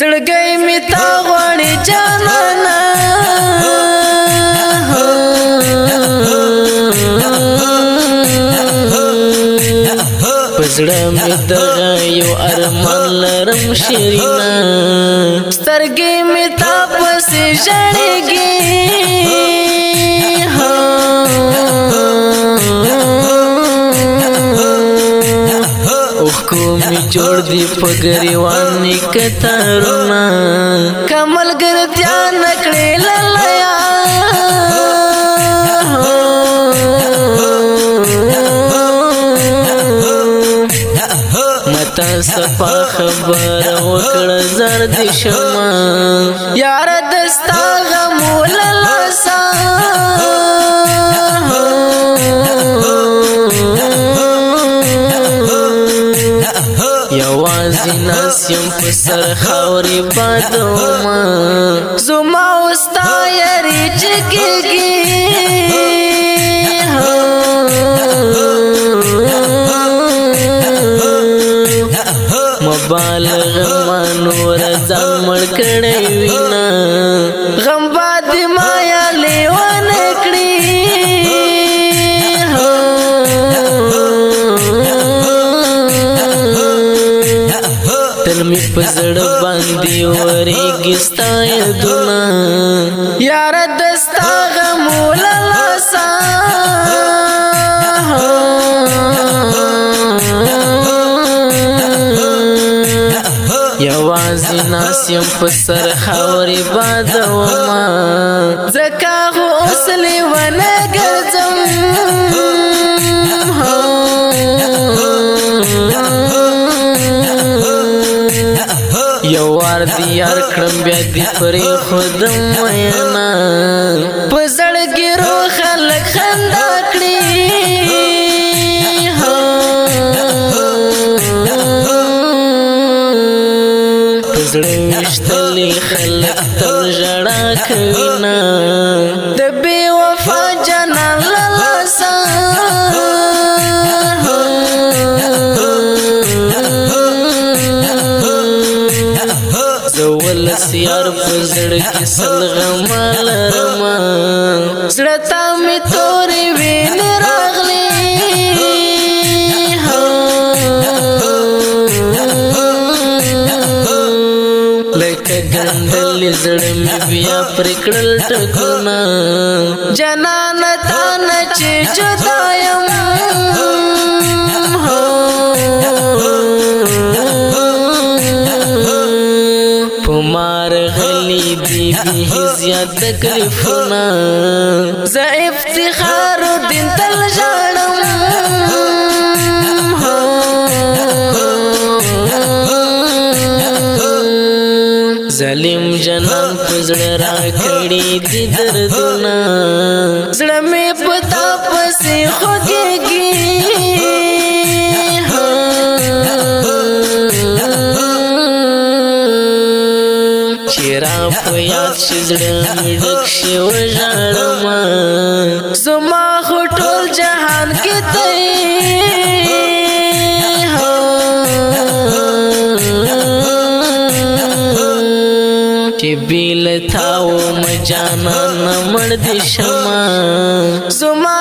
زړګی می تا غواړي جانانا پزړه می دغه یو ارمان لرم شیرینا سترګې می تا پسې ژړېږي اوښکو می جوړ دی په ګریوان کتارونه کمل ګرتیا نکړې للیا متا صفا خبر وکړه زرد شمه یار دستا غمول لاسا یوازې ناس یم په سر خاورې بادومه زما وستا یاري چې کېږي مبالغه ما نور ځان مړ کړی وینا غم باد ما یا لیوان کړی تل می په زړه باندې ورېږي ستا یادونه یاره دستا غموله لاسه یوازې ناس یم په سر خاورې بادومه ځکه خو اوس لیونه ګرځم یو وار دی یار کړم بیا دې پرېښودم میینه په زړګي رو خلک خندا کړي زړه وشتلې خلک تل ژړا کوینه د بې وفا جانان له لاسه زه ولس یار په زړه کې سل غمه لرمه زړه ته مې تورې وینې راغلې لکه ګنډلې زړه مې بیا پرې کړل ټکونه جانانه تا نه چې جدا یم په مار غلي دي بې زیات تکلیفونه زه افتخار الدین تل ژاړم ظالم جنان په زړه راکړي دي دردونه زړه مې په تا پسې خوږېږي چې را په یاد شي زړه مې ډک شي وژاړمه زما خو ټول جهان کې ته چې بیل تاو مجانا نمړ دې شمه زما